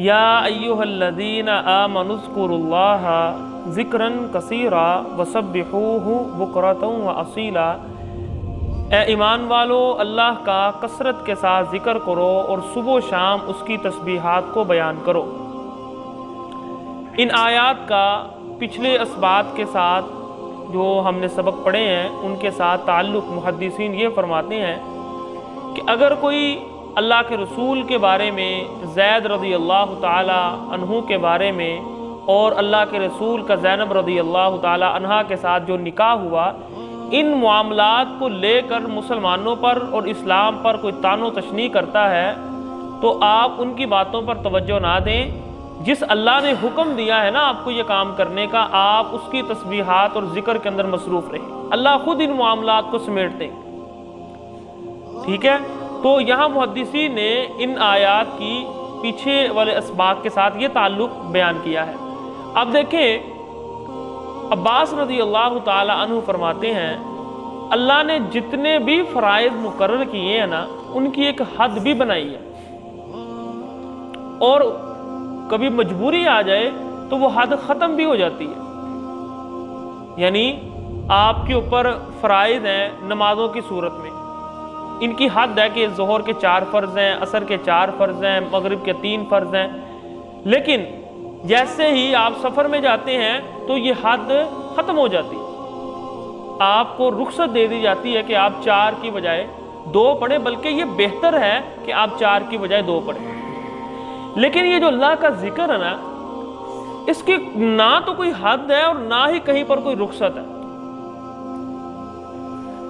या अय्युहल्लज़ीना आमनु ज़्कुरुल्लाह ज़िक्रन कसीरा वसब्बिहूहु बुक्रतन व असीला। ए ईमान वालो, अल्लाह का कसरत के साथ ज़िक्र करो और सुबह शाम उसकी तस्बीहात को बयान करो। इन आयात का पिछले असबात के साथ जो हमने सबक पढ़े हैं उनके साथ ताल्लुक़ मुहद्दिसीन ये फरमाते हैं कि अगर कोई अल्लाह के रसूल के बारे में, ज़ैद रज़ी अल्लाह ताला अन्हु के बारे में और अल्लाह के रसूल का ज़ैनब रज़ी अल्लाह ताला अन्हा के साथ जो निकाह हुआ, इन मामलात को लेकर मुसलमानों पर और इस्लाम पर कोई तानो तशनी करता है तो आप उनकी बातों पर तवज्जो ना दें। जिस अल्लाह ने हुक्म दिया है ना आपको ये काम करने का, आप उसकी तस्बीहात और ज़िक्र के अंदर मसरूफ़ रहें। अल्लाह खुद इन मामलात को समेटते हैं। ठीक है, तो यहाँ मुहद्दिसीन ने इन आयात की पीछे वाले असबाब के साथ ये ताल्लुक़ बयान किया है। अब देखें, अब्बास रज़ी अल्लाह ताला अन्हु फरमाते हैं, अल्लाह ने जितने भी फ़राइज़ मुकर्रर किए हैं ना, उनकी एक हद भी बनाई है, और कभी मजबूरी आ जाए तो वो हद ख़त्म भी हो जाती है। यानी आपके ऊपर फ़राइज़ हैं नमाज़ों की सूरत में, इनकी हद है कि ज़ोहर के 4 फ़र्ज़ हैं, असर के 4 फ़र्ज़ हैं, मगरिब के 3 फ़र्ज़ हैं, लेकिन जैसे ही आप सफ़र में जाते हैं तो ये हद ख़त्म हो जाती है। आपको रुख्सत दे दी जाती है कि आप 4 की बजाय 2 पढ़ें, बल्कि ये बेहतर है कि आप 4 की बजाय 2 पढ़ें। लेकिन ये जो अल्लाह का जिक्र है ना, इसकी ना तो कोई हद है और ना ही कहीं पर कोई रुख्सत है।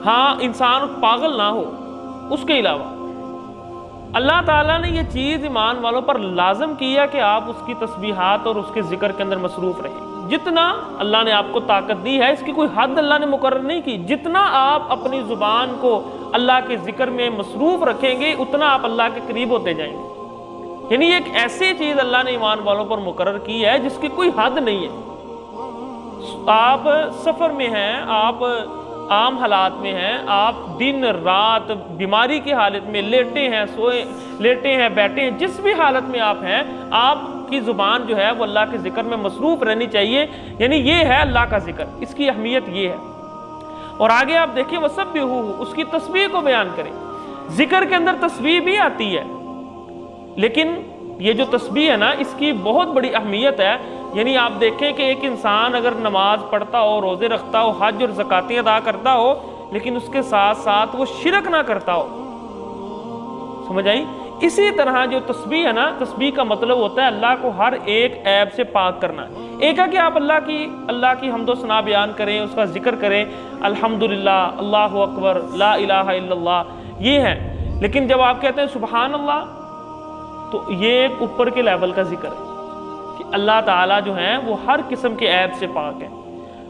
हाँ, इंसान पागल ना हो, उसके अलावा अल्लाह ताला ने ये चीज़ ईमान वालों पर लाजम किया कि आप उसकी तस्बीहात और उसके ज़िक्र के अंदर मसरूफ़ रहें। जितना अल्लाह ने आपको ताकत दी है, इसकी कोई हद अल्लाह ने मुकर्रर नहीं की। जितना आप अपनी ज़ुबान को अल्लाह के ज़िक्र में मसरूफ़ रखेंगे, उतना आप अल्लाह के करीब होते जाएंगे। यानी एक ऐसी चीज़ अल्लाह ने ईमान वालों पर मुकर्रर की है जिसकी कोई हद नहीं है। आप सफ़र में हैं, आप आम हालात में हैं, आप दिन रात बीमारी की हालत में लेटे हैं, सोए, लेटे हैं, बैठे हैं, जिस भी हालत में आप हैं, आपकी ज़ुबान जो है वो अल्लाह के ज़िक्र में मसरूफ़ रहनी चाहिए। यानी ये है अल्लाह का ज़िक्र, इसकी अहमियत ये है। और आगे आप देखिए, वसब्बिहू, उसकी तस्बीह को बयान करें। ज़िक्र के अंदर तस्बीह भी आती है, लेकिन ये जो तस्बीह है ना, इसकी बहुत बड़ी अहमियत है। यानी आप देखें कि एक इंसान अगर नमाज पढ़ता हो, रोज़े रखता हो, हज और ज़कातें अदा करता हो, लेकिन उसके साथ साथ वो शिरक ना करता हो, समझ आई? इसी तरह जो तस्बीह है ना, तस्बीह का मतलब होता है अल्लाह को हर एक ऐब से पाक करना। एक है कि आप अल्लाह की हम्दो सना बयान करें, उसका जिक्र करें, अल्हम्दुलिल्लाह, अल्लाहु अकबर, ला इलाहा इल्लल्लाह, ये है। लेकिन जब आप कहते हैं सुबहान अल्लाह, तो ये एक ऊपर के लेवल का जिक्र है कि अल्लाह ताला जो है वो हर किस्म के ऐब से पाक है।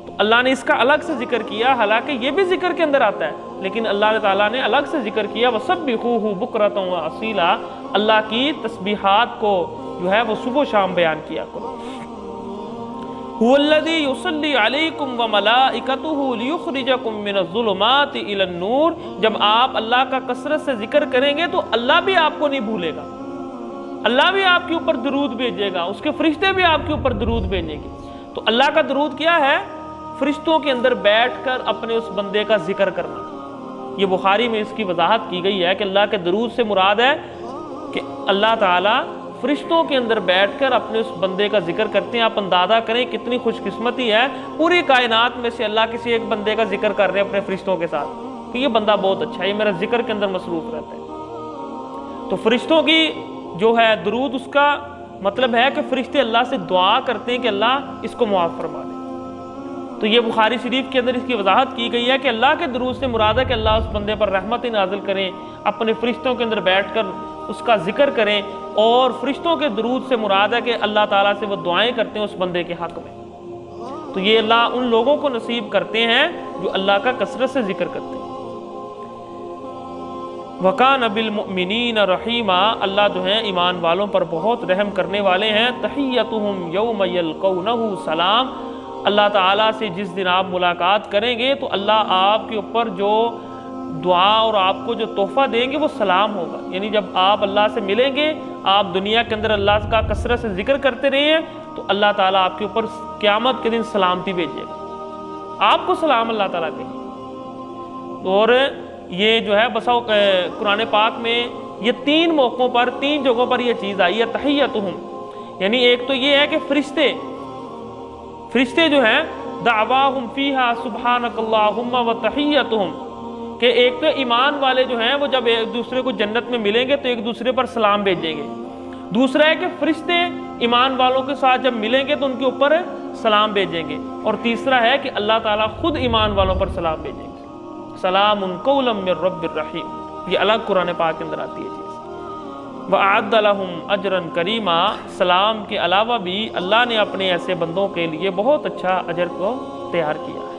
तो अल्लाह ने इसका अलग से जिक्र किया, हालांकि ये भी जिक्र के अंदर आता है, लेकिन अल्लाह ताला ने अलग से जिक्र किया, वसब्बिहूहु बुक्रतन व असीला, अल्लाह की तस्बीहात को जो है वो सुबह शाम बयान किया करो। हुवल्लज़ी युसल्ली अलैकुम व मलाइकतुहु लियुखरिजकुम मिनज़्ज़ुलुमाति इलन-नूर। जब आप अल्लाह का कसरत से जिक्र करेंगे तो अल्लाह भी आपको नहीं भूलेगा, अल्लाह भी आपके ऊपर दरूद भेजेगा, उसके फरिश्ते भी आपके ऊपर दरूद भेजेंगे। तो अल्लाह का दरूद क्या है? फरिश्तों के अंदर बैठकर अपने उस बंदे का जिक्र करना। ये बुखारी में इसकी वजाहत की गई है कि अल्लाह के दरूद से मुराद है कि अल्लाह ताला फरिश्तों के अंदर बैठकर अपने उस बंदे का जिक्र करते हैं। आप अंदाज़ा करें कितनी खुशकिस्मती है, पूरी कायनात में से अल्लाह किसी एक बंदे का जिक्र कर रहे हैं अपने फरिश्तों के साथ कि ये बंदा बहुत अच्छा है, ये मेरा जिक्र के अंदर मसरूफ़ रहता है। तो फरिश्तों की जो है दरूद, उसका मतलब है कि फरिश्ते अल्लाह से दुआ करते हैं कि अल्लाह इसको मुआफ़ फरमा दे। तो ये बुखारी शरीफ के अंदर इसकी वजाहत की गई है कि अल्लाह के दरूद से मुराद है कि अल्लाह उस बंदे पर रहमत नाजिल करें, अपने फरिश्तों के अंदर बैठकर उसका जिक्र करें। और फरिश्तों के दरूद से मुराद है कि अल्लाह ताला से वो दुआएं करते हैं उस बंदे के हक़ में। तो ये अल्लाह उन लोगों को नसीब करते हैं जो अल्लाह का कसरत से जिक्र करते हैं। वकान बिल मुमिनीन रहीमा, अल्लाह जो है ईमान वालों पर बहुत रहम करने वाले हैं। तहियतुहुम यौम यल्कौनहु सलाम, अल्लाह ताला से जिस दिन आप मुलाकात करेंगे तो अल्लाह आपके ऊपर जो دعا اور آپ کو جو تحفہ دیں گے وہ سلام ہوگا. یعنی جب آپ اللہ سے ملیں گے، آپ دنیا کے اندر اللہ کا کثرت سے ذکر کرتے رہے ہیں تو اللہ تعالیٰ آپ کے اوپر قیامت کے دن سلامتی بھیجے گا، آپ کو سلام اللہ تعالیٰ کہے. اور یہ جو ہے بسا قرآن پاک میں یہ 3 موقعوں پر 3 جگہوں پر یہ چیز آئی ہے تحیتہم. یعنی ایک تو یہ ہے کہ فرشتے جو ہیں دعواہم فیہا سبحانک اللہم و تحیتہم، کہ ایک تو ایمان والے جو ہیں وہ جب ایک دوسرے کو جنت میں ملیں گے تو ایک دوسرے پر سلام بھیجیں گے. دوسرا ہے کہ فرشتے ایمان والوں کے ساتھ جب ملیں گے تو ان کے اوپر سلام بھیجیں گے. اور تیسرا ہے کہ اللہ تعالیٰ خود ایمان والوں پر سلام بھیجیں گے. سلام قولا من رب الرحیم، یہ الگ قرآن پاک کے اندر آتی ہے چیز. وَأَعَدَّ لَهُمْ أَجْرًا كَرِيمًا، سلام کے علاوہ بھی اللہ نے اپنے ایسے بندوں کے لیے بہت اچھا اجر کو تیار کیا ہے.